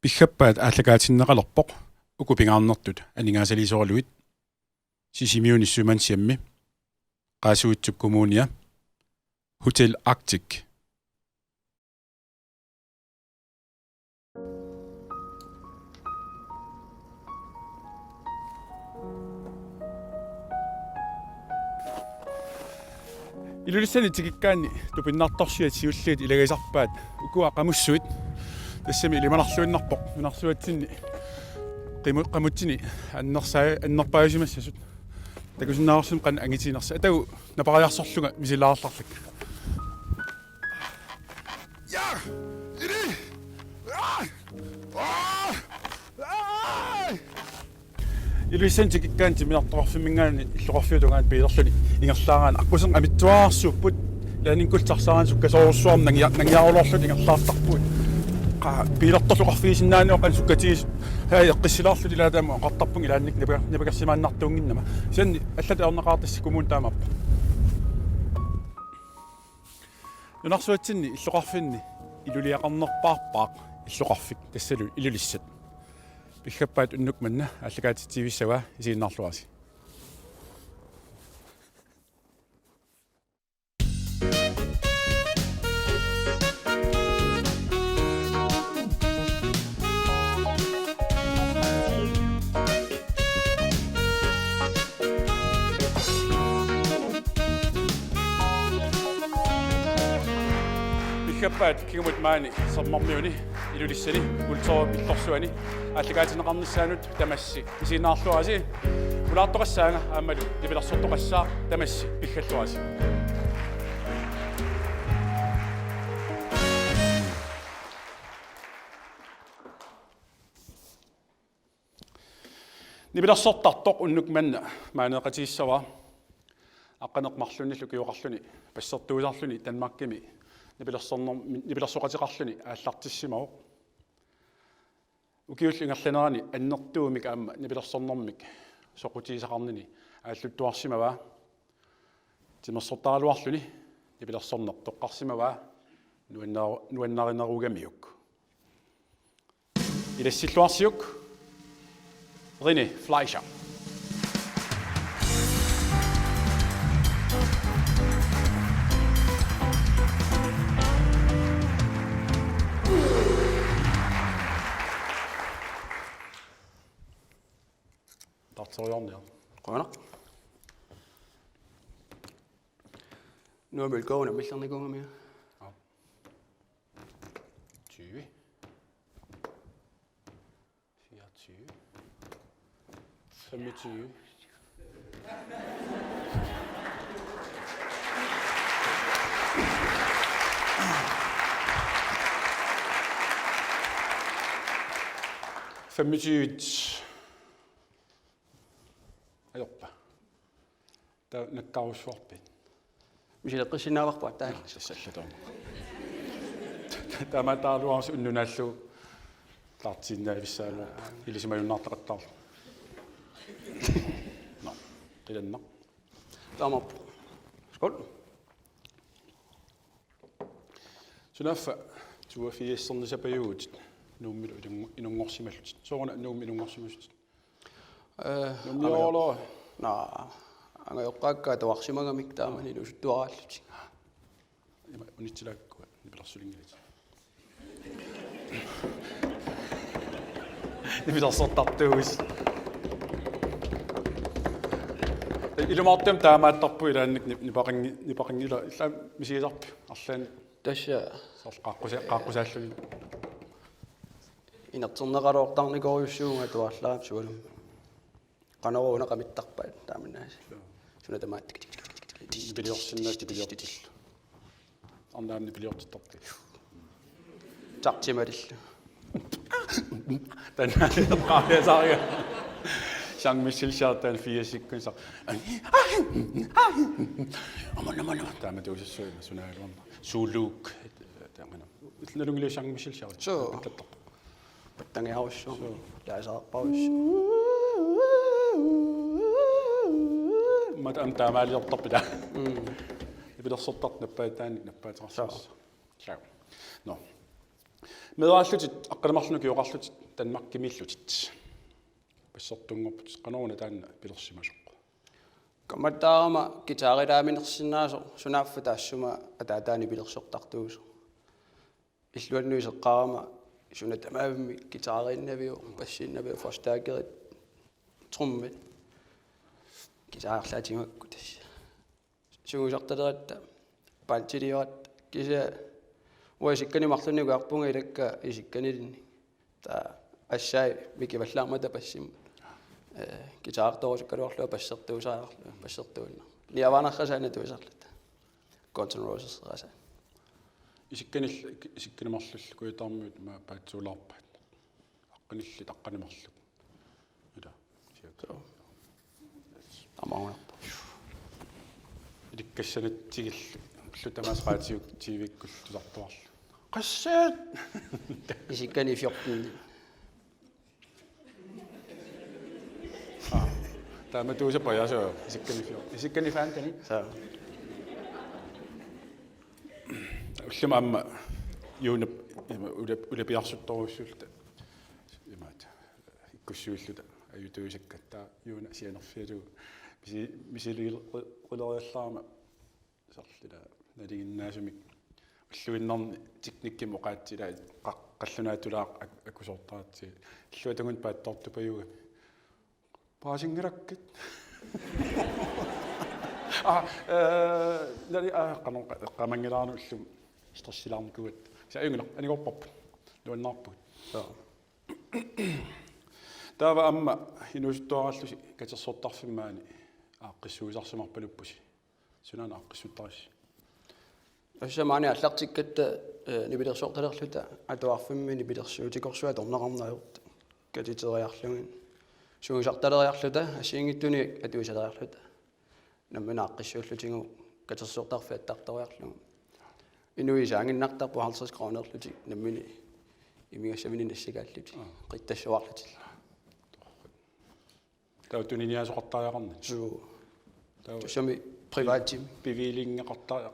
Pigappaat ааллакаатиннеқалерпоқ укупингаарнэртут анингаасалисоралуит сисимиунissумансиамми qaasuitsuk kommunia Hotel Arctic илулиссани тикиккаани тупиннартарсиат сиуллиит илагисарпаат укуа qamусsuit тассами илималарлуиннарпоқ нунарсуатсинни qamutсини аннерпаасимассасут такусиннаарсум qan ангитинерса атагу напариарсорлунга мисилаарларлак я ири илуиссан тикиккаан тиминарторфимингаани иллоқарфиутунгаан пиилерлуни ингерлаараан аккусен амитсуаарсууппут лаанингкултарсаарaan суккасоорсуарм нангиарулоорлут ингерлаартарпут пилэрторлуқарфигисиннаанеоқан суккатигис хаа эққиссилаарлут илаатаама оқартарпун илаанник нипакерсимааннартуунгиннама сианни аллат ернеқаартасси коммун таамаппа нунарсуатсинни иллоқарфинни илулиақарнерпаарпаақ иллоқарфик тассалу илулиссат пиггаппаат уннук манна аллагаатитсивиссава исииннаарлуаси пиггаппаат кигмут маани сэрмармиуни илулиссани культур иллорсуани аллагаатинеқарниссаанут тамасси исииннаарлуаси улаартоқассаага аамалу нипиларсортоқассаа тамасси пиггаллуаси нипиларсортартоқ уннук манна маанеқатииссава аққанеқмарлуни лукиоқарлуни пассертуусарлуни танмаркими нипиларсоқатеқарлуни ааллартиссимао укиуллингерланерани аннертуумик аама нипиларсорнэрмик соқутиисақарнини ааллуттуарсимава тимерсортаралуарлуни нипиларсорнер тоққарсимава нуаннаринеругамиук илассиллуарсиук René Fleischer Tartsorion, Qana. Nu er vel gående, hvis han ikke går mere. Ja. 20. 24. 25. Ajoppa. Tää nakkaussuorpin. Misillä qissinnaavaqpa täällä. Sassallutom. Tämä taaluas unnunallu tartinnaavissaalu ilisimajunnartaqattaar. No, qilanna. Taamappu. Skål. Sunaffa tuafiissernisapajugut nuummilu inungorsimallut. Soorna nuummi inungorsimallut. Nuummiolo. Naa. Anga joqqaakkaa tuarsimagamik taamani nusuttuaraallut. Unitsilakku nipilarsulingilit. Nipilarsortartuus. Ilmaartam taamaattarpu ilaannik nipaqangila illa misiisarpi arlaan Tässä qaaqqusaallugi inerterneqaluortarnikooriussuunga tuarlaam suulum. Qanaruuna qamittarpaat taaminnaasi. Suna tamaattik. nipiliorsinnaati arnaam nipiliortittarpi. Tartimarillu. Tannaaqaasaaria Jean-Michel Chartan fiasikkunsa. Amana taamatuusassuima sunaaluarna. Suuluuk taamana. Itlungilu Jean-Michel Chartan. So. Pattangiarussu. Laasaarpaussu. Mat am taamaaliortarpita. Ipilersortart nappaataannik nappaataarsaas. Ciao. No. Medaallutит аққанамарлуну киоқарлутит Danmark-кимиллутит. Пассортунгорпут қанорна таанна пилерсимасоқ. Каматтаарама гитаридааминерсинаасо сунааффа таассума атаатаани пилерсортартуусо. Иллуаннуисеққарама сунатамаавми гитарииннавиу пассииннавиу форстаакерит труммит гитаарлаатимакку тасса. Сугусарталератта пантилиорат киса уасиккани марлунниуга арпунга илакка исикканилинни та ассаи микиваллаармата пассим гитаарторусиккалуарлуа пассертуусаарлу пассертуунна ниаванаррасаана туисарлута Guns N' Roses раса исикканимарлуллу куитаармуут ма паатсуулаарпат аққанилли таққанимарлу ида сиакка амаунарпа иликкассанатсигилл лутамаасраатиук тивиккул тусартуарлу qassat исиккани 14 таама туусапаяасоо исиккани фаантани са уллума амма юунап улапиарсутторуссуулта имаат иккуссуиллута аютуисаккатта юуна сианерфиату мисилиилериаллаарма сарлила налигиннаасумик уллуиннарни тикникки моqaатсила qallunaatulaaq акусортаатси иллуатагун пааттортупаюга паасингераккит нали канон qamangilаарну уллум стрессилаарникуат сааюнгила анигорпарпут нуаннаарпут таава амма инусуттуараллуси катерсортарфиммаани ааққиссуусарсимарпалуппуси сунаана ааққиссуттарисси ассамаани аллартиккатта нибилерсорталерлута атуарфимми нибилерсуутикорсуа торнеқарнаajorta катитериарлугин суусарталериарлута ассиингиттуни атуисалериарлута наммана аққиссууллутигу катерсортарфиаттарториарлугу инуисаангиннартарпу 50 кроонерлути наммини имигассамини нассикааллути қиттассуарлути таутуниниасоқартаажақарни суу тусами приватим бивилингеқартаа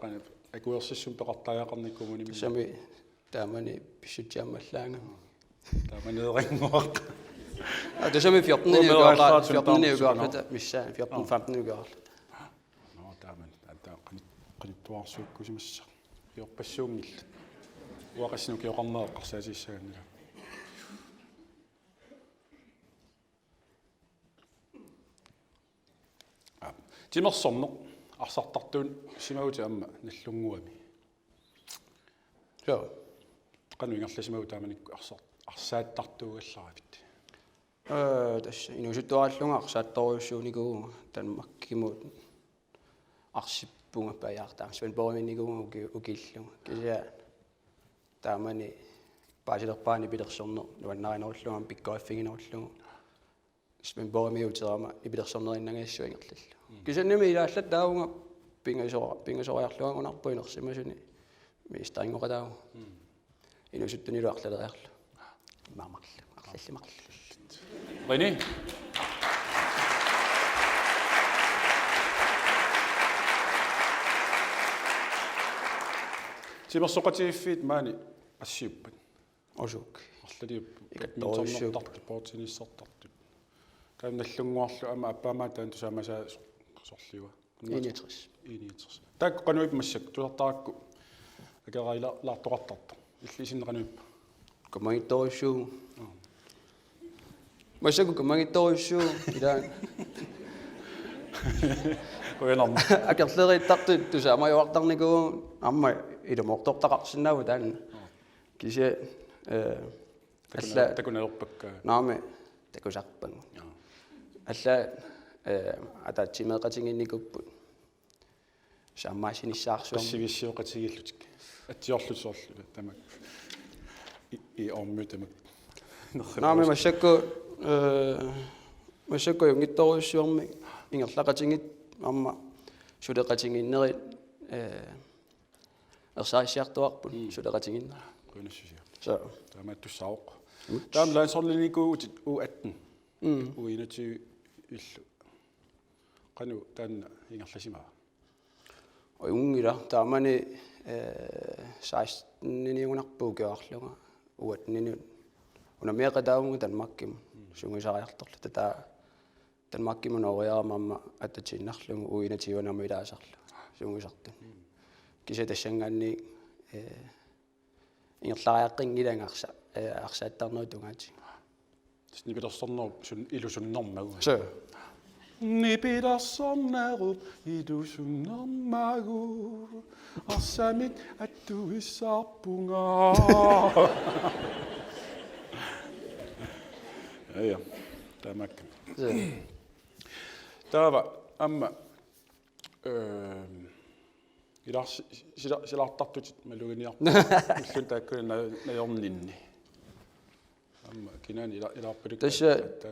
акуерсиссум пеқартаажақарниккумуними сами таамани писсутиаммаллаанга тааманеерингуақ тусами 14 миссаа 14 угаарлута ноо тааман ата қаниттуарсууккусимасса иорпассуунгилла уақассину киоқарнеэққарсаасиссаганнила тимерсорнеқ арсартартуун симагути амма наллунгуами соо кануингерласимагу тааманикку арсааттартуугалларавит тасса инусуттуараллунга арсаатторуйуссууникуу танмаккимут арсиппунга паяартаа свенбориминникуу укиллунга кися таамани паасилерпаани пилерсорнер нуаннаринеруллугам пиккоаффигинеруллугу свенборимиутерама ипилерсорнериннагассуингерллу кисанними илааллат таавунга пингасориарлуагунарпуинерсимасуни мистарингоqataau инусуттунилу арлалериарлу маамарлу арлаллимарлу René тимерсоқатигиффиит маани ассиуппат осук арлалиуп икатторуссууп спортинissartartut таанналлунгуарлу ама аппаамаа таан тусаамасаа сорлиуа 69 таак кануип массак тусартаакку акерайла лаартоқартарта иллисиннеқануип комагитторуссуу масаку комагитторуссуу илаан коенам акерлериттарту тусаамаюартарникуу амма илумортортақарсинаагу таан кисе алла такунерпакка нааме такусарпан алла атаатсимеэқатингинникуппут саммаасиниссаарсуарма сивиссиоқатигиллутик атсиорлусоорлу тамак и оммутамак нааме масакку юнгитторуйуссуарми ингерлақатингит амма сулеқатингиннери ерсаариссиартуарпут сулеқатингинна кунассусиа så таамааттуссаоқ таам лаансорлиникуут у18 у21 иллу кану таанна ингерласимаа og ungila taamani 16 niunarpuu kiarluga uatnini unamiaqataungu tanmakkim sungisariartorlu tata tanmakkimun oriaramamma attatiinnarlugu uinatiuanami ilaasarlu sungisartun kisa tassangaanni ingerlariaqqingilangarsa арсааттарнуу тунгаати Nipitorsornerup sun ilusunnermagu. so Nipitorsornerup ilusunnermagu. Arsamit attuissarpunga. Ja, tämäkin. Täällä amma sillä tartut me luin ja kyllä kyllä ne on linni. Amma kinan ila pedik. tässä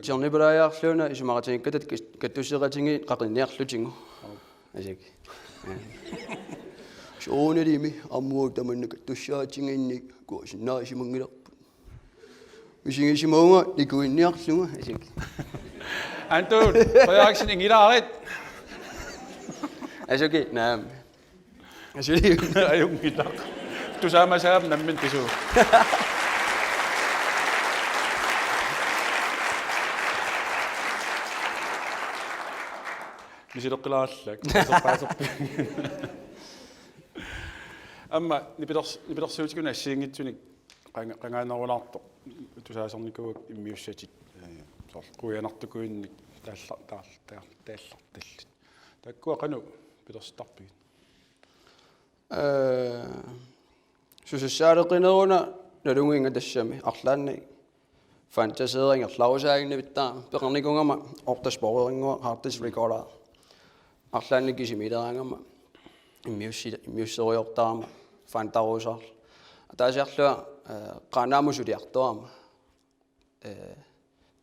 Johnnybrayarluuna isumaratinkatat kattuseqatingi qaqinniarlutingu asik shoonelimi ammuutamanna kattussaatinginni kuusinnaasimangilerpu usingisimauga nikuinniarluga asik Anton, reaktion ingilaarit. asiki naam asili Ayungilaq. Tusama saab nammin tisu. Misiloqqilaallak. Amma nipidorsuutikuna assiingitsunik qangaannerulaartoq tusaasornikuuk immiussatit sor quyanartukuinnik taallartallit takkua qanu pidorstarpigit sussaaleqineruna nalunginga tassami arlaanni fantaseeringerlausaaginnavittaa peqarnikungama ortasporeringua hartis recorder arlaanni kisimileraangama immiusseriortaama fantaruusarl ataasiarlua qaanaamusuliartoama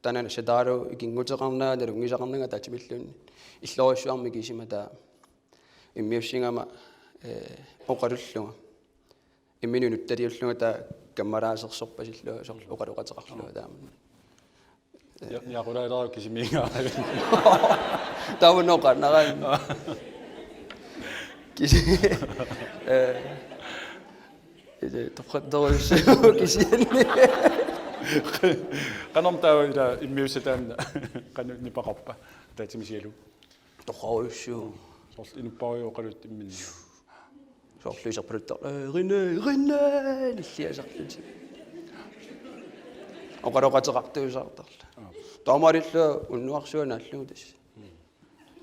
tanana sadaru ikinguteqarnaa nalungisaqarnanga taatimillunni иллориссуарми кисима таа иммиуссингама оқалуллуга имминунут талиуллуга таа каммалаасерсорпасиллуга сор оқалуқатеқарлуга тааман ja qulailera kisimiinga таавноқарнараа киси иде тоққатторус кисианни qanartaawa ila immiussataanna qanu nipaqarpa taatимисиалу тоққаруссуу сорл инуппариу qalut imminni сорлуисерпалуттар ринэ лиллиасарлути оқалоқатеқартуусаартарла таамалилла уннуарсуанааллугу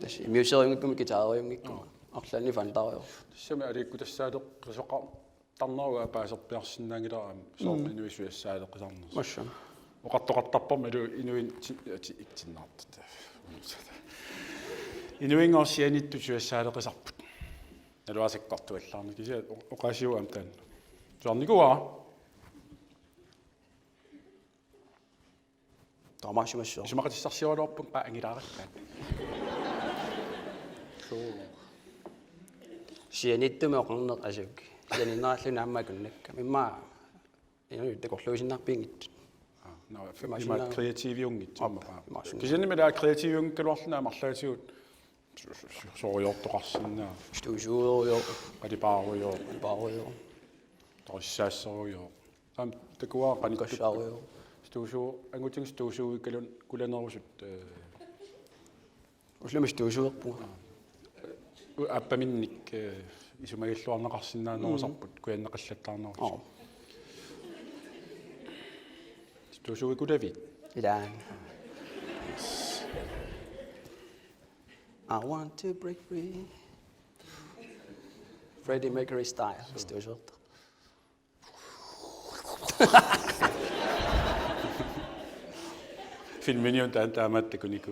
тас имиусерингиккуми китаариунгиккума арлаани фантариор тассами аликку тассаалеқ қисоқа тарнауга апаасерпиарсинаангилараам соорнинуисуассаалеқисарнерс масса оқартоқартарпарма илу инуин итсиннаартут инуингорсианитту суассаалеқисарпут налуасаққартуаллаарни кися оқасиуам таан соорникуа таамаасимассоо сумақатиссарсиуалуарпун паангилаараллаат сианиттуми оқарнеқ асук сианинааллуна аммакуннакка мимма инуи такорлуисиннарпингит има креативиунгит кисинимила креативиунгкалуарлунаа марлаатигут сориортоқарсиннаа стуусуурио qalipaaruyo torissaassoruyo am takua qanikkassaaruyo stuusuu anguting stuusuu kalun kulanerusut uslumi stuusuerpu appaminnik isumagilluarneqarsinnaanerusarput kuyanneqallattaarnerus stuusuu kulavit ilaan I want to break free. Freddie Mercury style. Stuusuerta. filminiun taamaattakuniku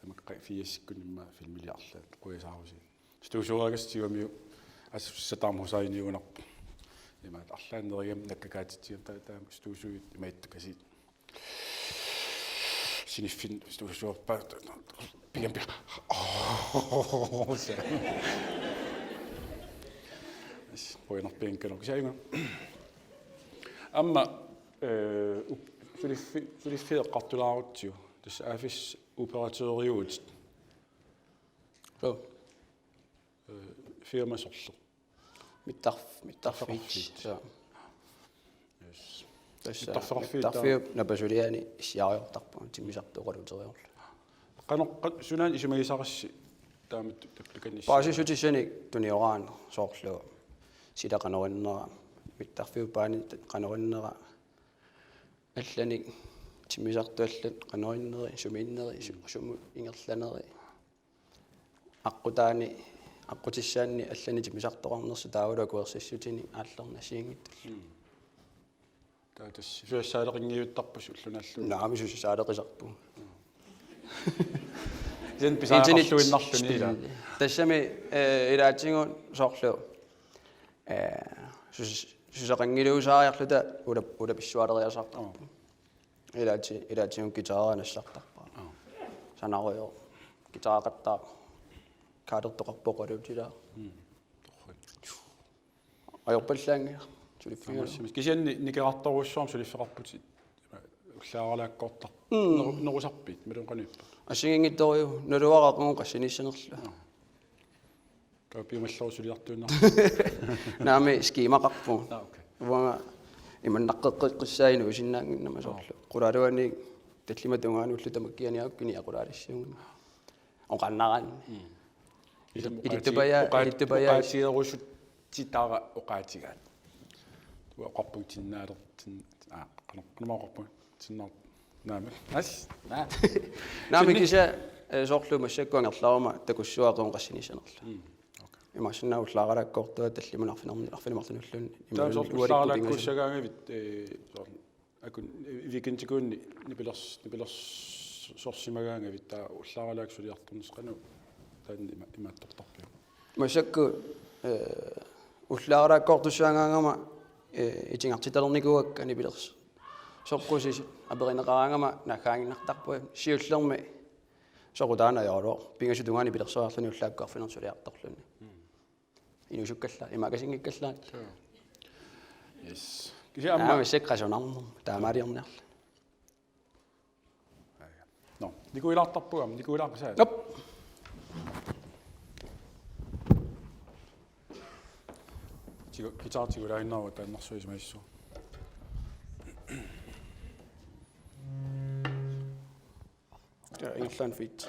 tamakka fiassikkunimma filmiliarlaat quisaarusi stuusuuagastiuamiu assataarmusainiunerpu imaat arlaannerigam nakkakaatitiam taam stuusuit imaittukasi siniffin stuusuorpa pian poinerpiankano kisainga amma filiffiiqqartulaarutsiu tassa afis operatoriuut So, firmasorlu mittarfit. So. тасса Тарферфи тарфиу напасулиани иссиариортарпу тиммисартоқалутериорлу каноққа сунaan исумагисарасси таамат таплаканисси паасисутиссаник туниораан соорлу силақанериннера миттарфиу паани канериннера алланик тиммисартуаллат канериннери сумииннери суму ингерланери аққутаани аққутиссаанни аллани тиммисартоқарнерсу таавала куерсиссутини ааллернасиингиттуллу таатас фиассаалеқингиуттарпус уллунааллу наамисусаалеқисарпу сен писаақарлуиннарлуни ила тассами илаатсигун соорлу сусақангилуусаариарлута ула писсуалериасартарпу илаатсигун гитаараанассартарпаа санарио гитаақаттаа каадертоқарпоқалуутилаа ajorpallaanga suliffiga кисианни никеқарторуссуарм сулиффеқарпути уллааралааккоортар нерусарпит малунқаниппа асигингитториу нулуарақунгу qassiniссанерлу капиумаллеру сулиартууннар наами скимақарпу окей уага иманнаққеққиссаину усиннаангиннама соорлу qulaaluani таллиматунгаани уллу тамаккианиауккини aqulaalissiunga оqannaраани илиттупая сиерусут титара оқаатигаат туақарпун тиннаалертин қанеққнамақарпун тиннар наами ас наами киса соорлу массаккуангерлаарма такуссуақуун qassiniссанерлу имашинаа уллааралааккоортуа таллимунарфинарни арфинамарлунуллуун ималууллааралааккуссагаангавит акун викентикуунни нипилерс сорсимагаангавит таа уллааралаак сулиартэрнисқану таанни имааттортарпиу массакку уллааралааккоортуссаангаангама итингартиталерникуакка нипилерс сорқусис аперинеқараангама нахаангиннартарпуа сиуллерми сорутаана яолоо пингасутунгаани пилерсуарлуни уллааккуарфинерсулиарторлуни инусуккалла имакасингиккаллаат yes кисиамма секкасунарнер таамаалиернерла no никуилаартарпугам никуилаақсаа оп гитаартигулаиннарва тааннарсуисмаиссу ингланд фит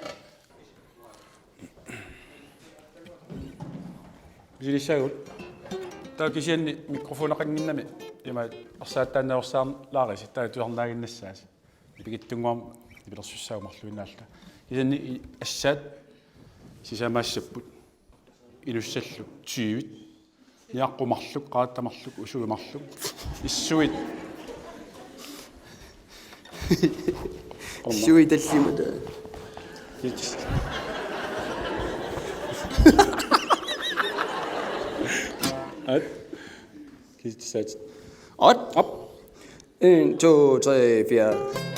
вилисагут таа кисианни микрофонақангиннами има арсааттааннаорсаарлаариси таа туарнаагиннассаас пигиттунгуам нипилерсуссаагумарлуиннаалта кисианни ассаат сисамаассаппут илуссаллу 20 ниаққумарлук qaattamарлук усуимарлук иссуит суи таллимата ат кисисаат op 1 2 3 4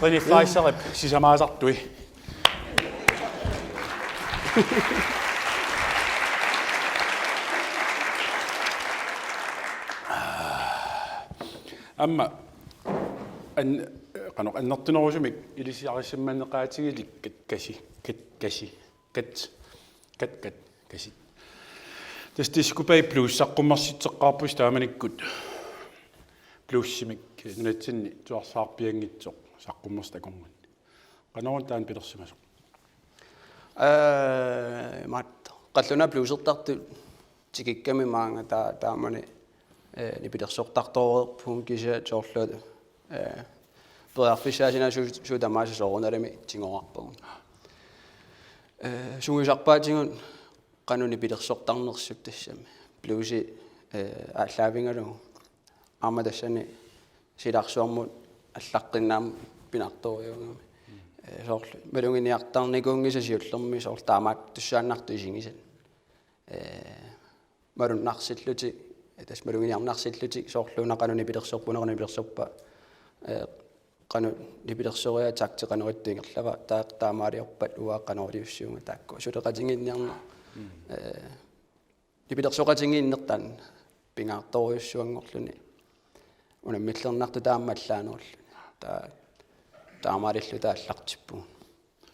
Rili flaisarip sisamaasartui amma an qanoq annertunerusumik ilisiarissammanneqaatigilik kat kasi tastiskupai pluussaqqumarsitseqqarpus taamanikkut pluussimik nunatsinni tuarsaarpiangitsoq saqqummerstakungun qanorun taan pilersimasoq maat qalluna bluusertartu tikikkami maanga taamani nipilersortartoorerpun kisia soorluut pearfissaasina suutamaasi soorunalami tingoarpagun sungisarpaatingun qanuni pilersortarnersut tassami bluusi ааллаавингалугу арматассани силарсуармут аллаққиннаам пинарториунгами соорлу малунгиниартарникуунгиса сиуллерми соор таамаат туссааннарту исингисат малуннарсиллути тас малунгиниарнарсиллути соорлуна кануни пилерсорпунерни пилерсорпа кану нипилерсориа тактеқанериттуингерлава таамаалиорпат уааққанериуссуунга таакку сулеқатингинниарна нипилерсоқатингииннертаан пингаарториуссуангорлуни унаммиллернарту тааммаллаанерлуни таамаалиллу тааллартиппу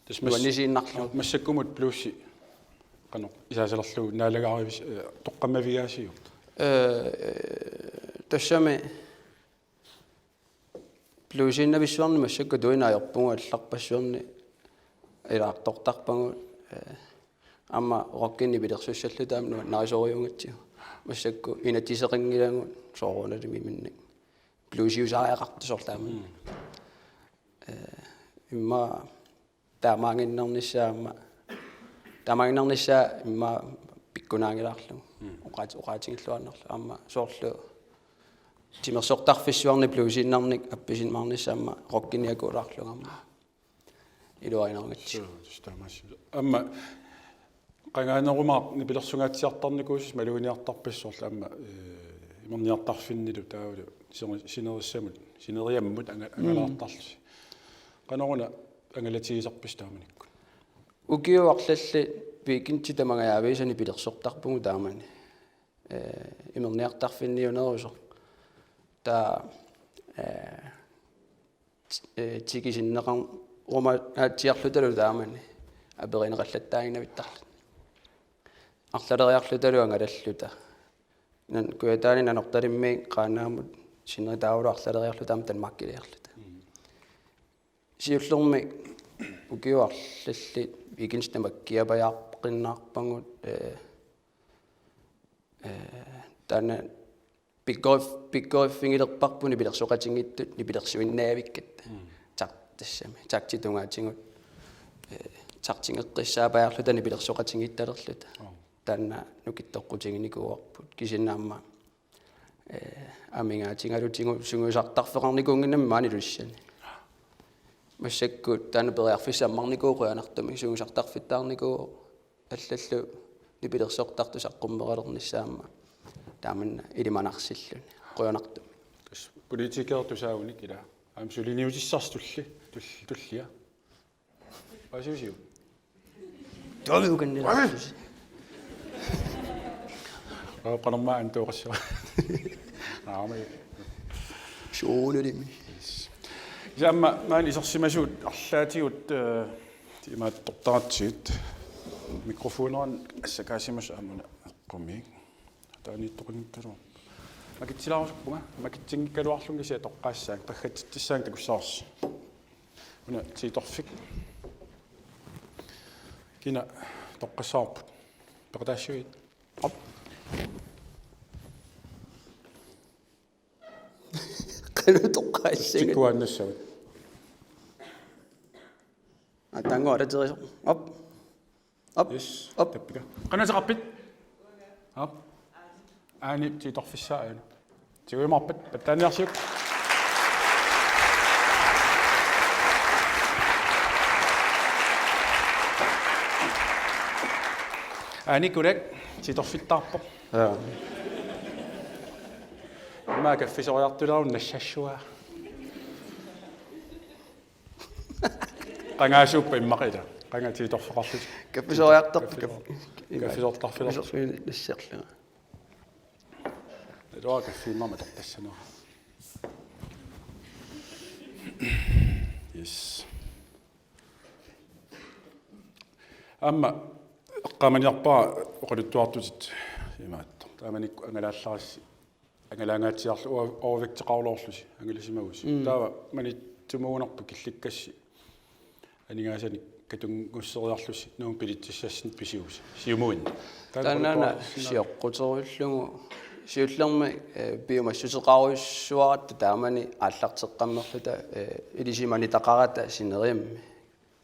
тасмассиннарлу массаккумут плюсси qano isaasalерлу наалагааривис тоққаммавиаасиу тассами плюсиннависсуарни массакку туинаajorpunga алларпассуарни илаартортарпагу амма роккинни пилерсуссаллу таамну нарисориунгатсигу массакку инатисеқингилаагу сооруналими минник плюсиусаариақарту соорлаама имма таамаангиннернissaама имма пиккунаангилаарлу оqaатингиллуарнерлу амма соорлу тимерсортарфиссуарни плюсиннарник апписинмаарнissaама роккиниакуулаарлугамма илуаринергатсигу тустаамассу амма qangaanерумаар нипилерсугаатсиартарникуусис малугиниартарписсоорлу амма имерниартарфиннилу таавалу синериссамут синериаммут ангалаартарлуси qanоруна ангалатигисарпис тааманикку укиуарлалли пикинти тамагаявисани пилерсортарпугу таамани имерниартарфинниунерусо та тикисиннеқар ума аатиарлуталу таамани аперинеқаллаттаагинавиттарлу арлалериарлуталу ангалаллута нан куятаани нанорталимми қаанаамут синнеритаавалу арлалериарлутаама танмаккилиарлута сиуллерми укиуарлалли викинстамак киапаяаққиннаарпангут тана пиккоиффингилерпарпуни пилерсоқатингиттут нипилерсуиннаавиккат тартассами тактитунгаатингут тартингеққиссаапаяарлута нипилерсоқатингитталерлута таанна нукиттоққутингиникуарпут кисиннаама амингаатингалутингу сунгусартарфеқарникуунгиннами маанилуссани массаккут таана периарфиссаммарникууқуянартами сунгусартарфиттаарникуу аллаллу нипилерсоқтарту саққуммералернissaама тааманна илиманарсиллуни қуянарту политикертусаагуник ила аам сулиниутиссарстулли туллия асиусиу тоолуганниларсус qanarmaa antuuqassua aami шоолерими jamma maani isersimasuut arlaatigut timaat tortaratsigit mikrofoneran assakaasimas aamuna eqqummiik taaniittoqinnittalu makitsilaarusuqpunga makitsinngikkaluarlungisia toqqaassaak taggatittissaang takussaarsi una tiitorfik kina toqqassaarput peqataassuit op qanutоққаассага tikkuannassavut атангоалатерисо op yes op tappika qanaseqarpit op aani tiitorfissaa'aanu tiguimarpat pattaaniarsiuk aani kulak tiitorfittaarpo ما كفي سويرتلا ونششوا قناه شوب بمقيده قناه تيتوفقلت كفي سويرتر كفي زوطه في للشغل دواك في ماما تقتسنا يس اما قامن يقبا وقد تواتوت يمات تامني انا لا خلاص ангалаангаатсиарлу оовиктеқарлоорлуси ангалисимагуси таава мани тумуунарпу килликкасси анигаасани катунгуссориарлус нуун пилитсассасин писиус сиумуин танана сиоққутеруиллугу сиуллерми биумассутеқаруйссуарат таамани ааллартеққаммерлута илисимани тақарата синериамми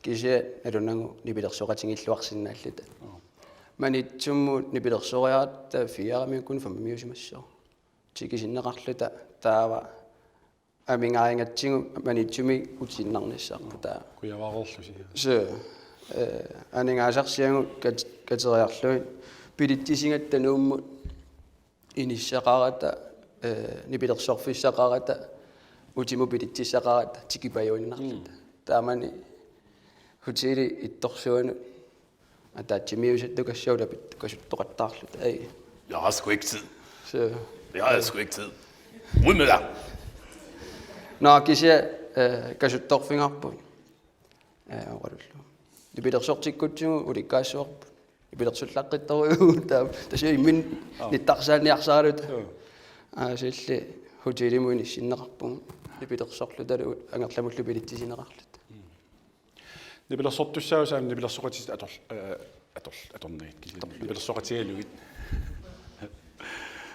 кися алунангу нипилерсоқатингиллуарсинааллута манитсумму нипилерсориарта фиарамикун фаммиусимассоо тикисиннеқарлута таава амингарингатсигу манитсуми утиннарниссаарпу таа куяваарерлуси се анингаасарсиангу катериарлуит пилиттисингатта нууммут иниссақарата нипилерсорфиссақарата утиму пилиттиссақарата тикипаюиннарлута таамани хутили ittorsuanu атаатсимиусатту кассаулапит касуттоқаттаарлута ай Jeg har sgu ikke tid. се Jeg har sgu ikke tid. Ud med dig. наакися касутторфингарпут ораллу нипилерсортиккутсугу уликкаассуарпут нипилерсуллаққитторугу таа тасиа иммин ниттарсааниарсааралут силли хутилимуини синнеқарпугу нипилерсорлуталу ангерламуллу пилиттисинеқарлут нипилерсортуссаусаам нипилерсоқатис аторнаит нипилерсоқатигалугит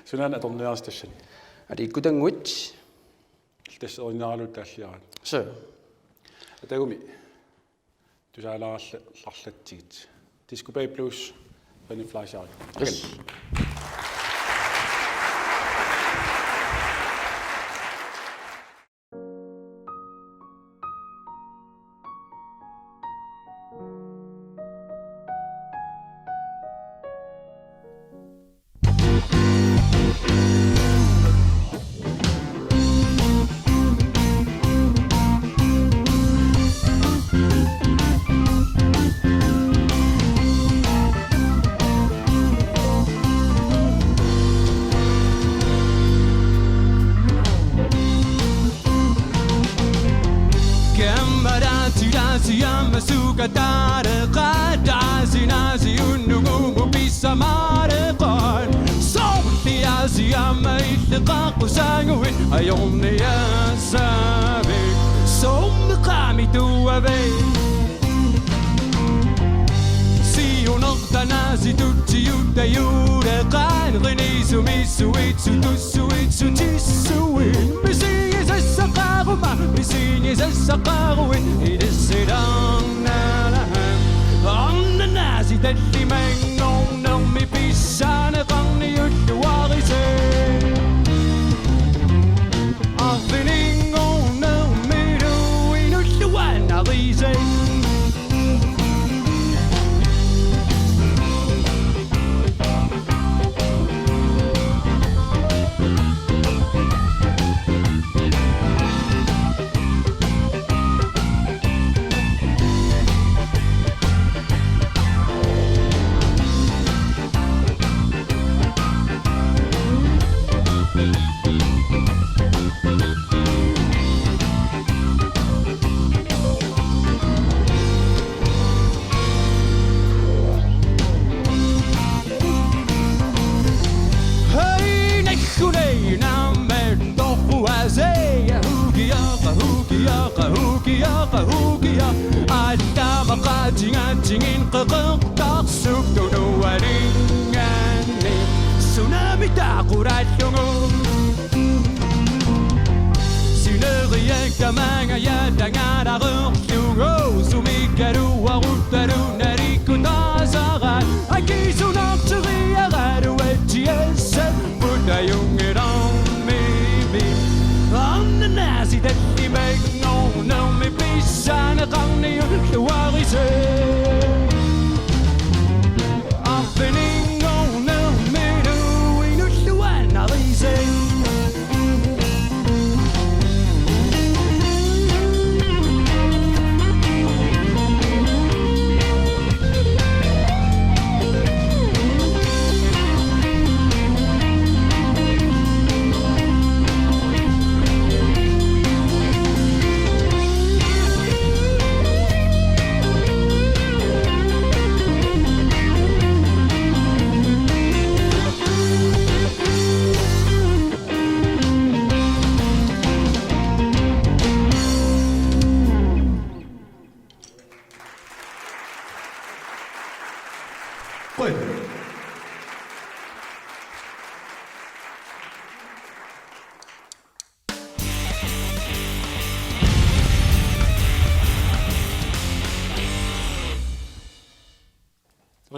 сунаан аторниарстассан аликкутангуит тассеринааралут тааллиарат се атагуми тусаалааралла ларлатсигит дискупай плюс фанифлайшаар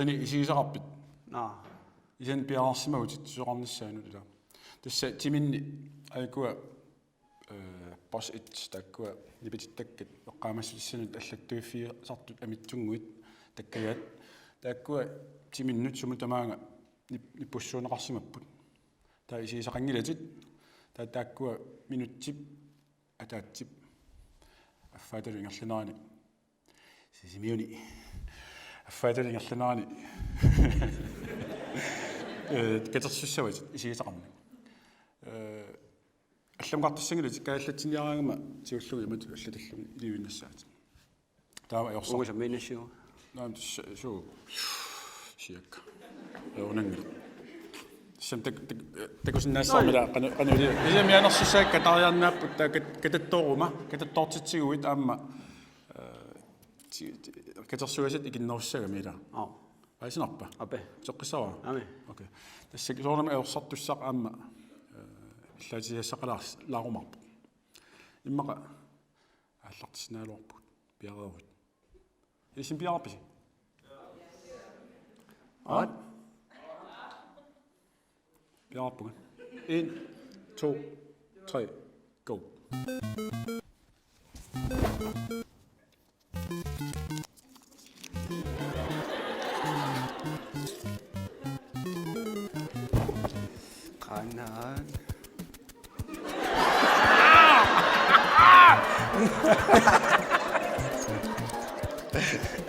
тани исигисақарпит isen пиарсимагутит суоқарниссаанула тасса тиминни айкуа пас ит таккуа нипититтаккат эққаамассуссанут аллаттуиффи сартут амитсунгуит таккаят тааккуа тиминнут суму тамаанга ниппуссуунеқарсимаппут таа исигисақангилатит тааккуа минуттип атаатсип аффааталингерланаани сисимиуни аффааталингерланаани катерсуссават исигисақарна алламқартассангилати кааллатсиниараангама тиуллуги имат аллаталлуни иливиннассаат таава йорсаа uga samminnassuu наам суу сиак еунангил сам такусиннаассаармила канули исамианерсусаак катариарнааппут таа кататтоорума кататтоортитсигуит аама катерсуасат икиннеруссагамила айсинарпа ape соққисава ами окей тассак соорнама еорсартуссақ аама иллаатисиассақалаарс лаарумарпу иммақа ааллартиснаалуарпут пиареерут исим пиарапписи ат пиараппуга 1 2 3 go qanaan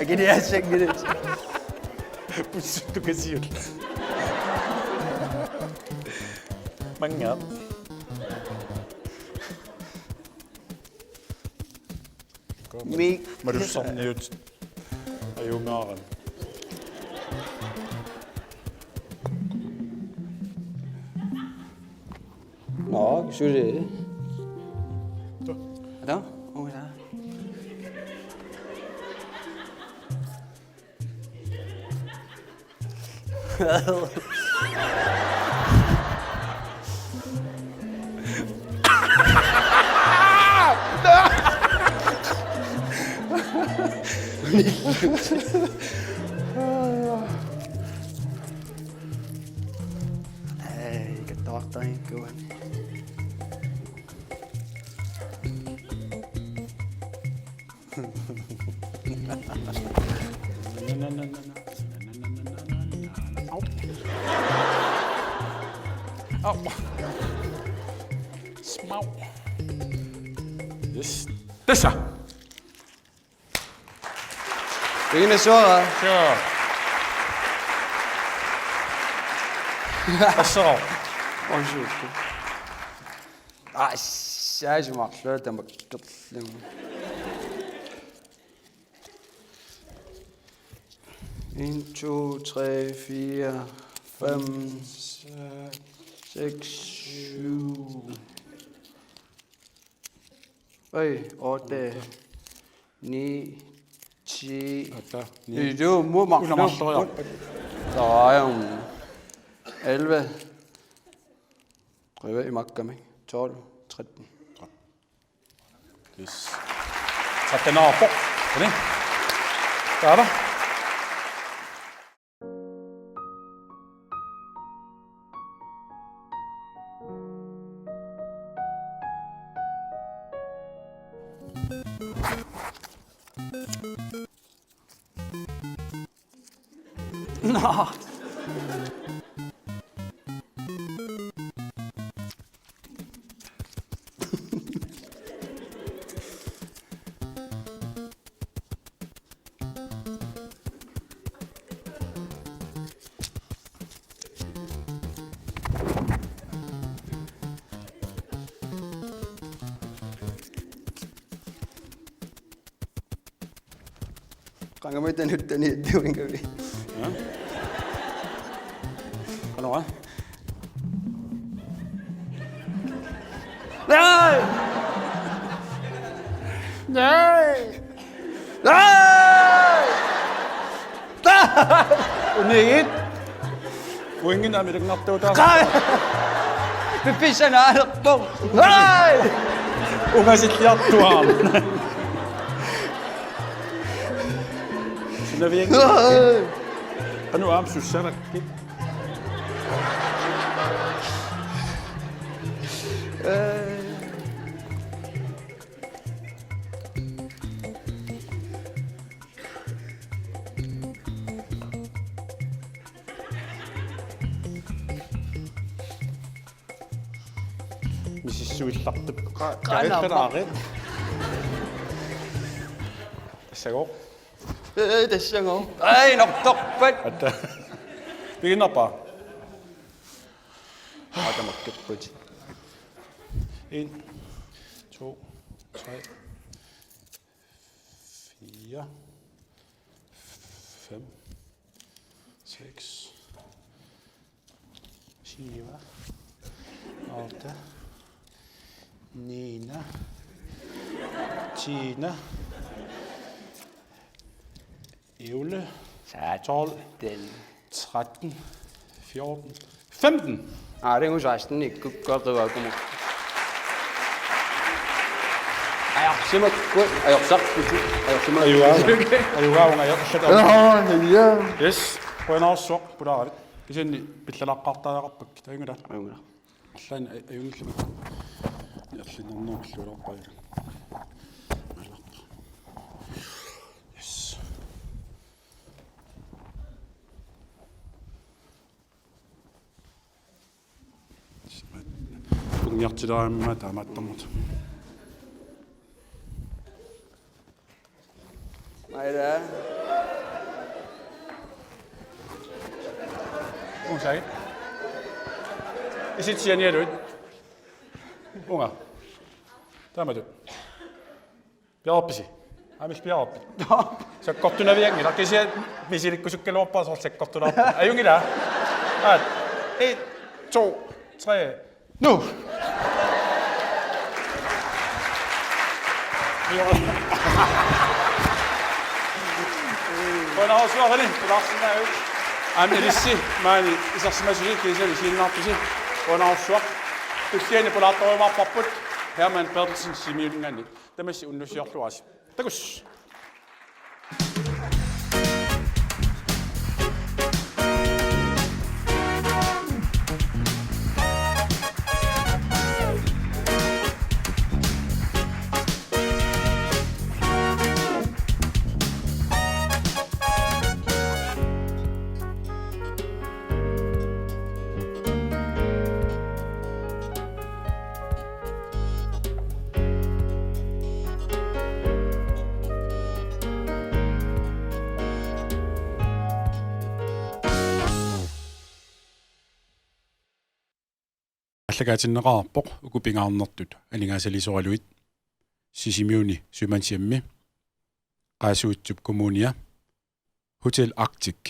agini asengit 부스도 그지요 망갑 mi 마루섬니웃 아용아간 Nå, synes det. Er der? Åh, der. Ej, kan dokter ikke gå ind. Au. Smau. Yes. Dessa. Ingen er sjovere. Ja. Og så. Bonjour. Ай, яаж юм аглаа даа магтлаа. 1 2 3 4 5 6 7 8 9 10 Ата. Jo, mor mag. Unamalleriarpa. Der er 11. Prøv i makkami. 12, 13. Yes. Sattenaarpo. Niin. Täällä. Nå. Kangamitan nyt niin doing good. Hallo. Nej! Nej! Nej! Unigit. Uingin na middag nakto ta. Pipisa na anak ko! Nej! Ungasit yattuan. Sinabihan. nu am sussaraqkit misissuillartup qaaqeraaqit tassagoo tässä on. Ei, no toppat. atta piginnerpaa aatamakkipput 1 2 3 4 5 6 7 8 9 10 11 12 13 14 15 Det er jo 16, ikke godt rive kommer. Ej, simpelthen godt. Ej, så. ayugaa ayugaa yes qoinaarsuaq pulaarit kisanni pillalaqqaartaaqarpak taingula аллаан аюнгиллуерлиннэрнуарлуулерпаила аллаққа yes пунгиартилаамма таамааттармут Nej, det er. Ungsain. Isit siya niya doon. Unga. Tama doon. Piaopisi. Amis piaoppi. Se kottu na viengi. Lakki siya visilikku sukkelu oppaas se kottu na oppi. Ayungi da. 1, 2, 3. Nu! Qoinaarsuaqani pilarsinaa Amelissi, maani isarsimasusi kiisani siinnaartusi qoinaarsuaq tulliani pulaattorimaarparput Herman Bertelsen simiulingani tamassi unnusiorluasi takus аллагаатиннеқарпоқ укупингаарнэртут алингаасалисораluit сисимиуни сумансиамми qaasuutsup kommunia Hotel Arctic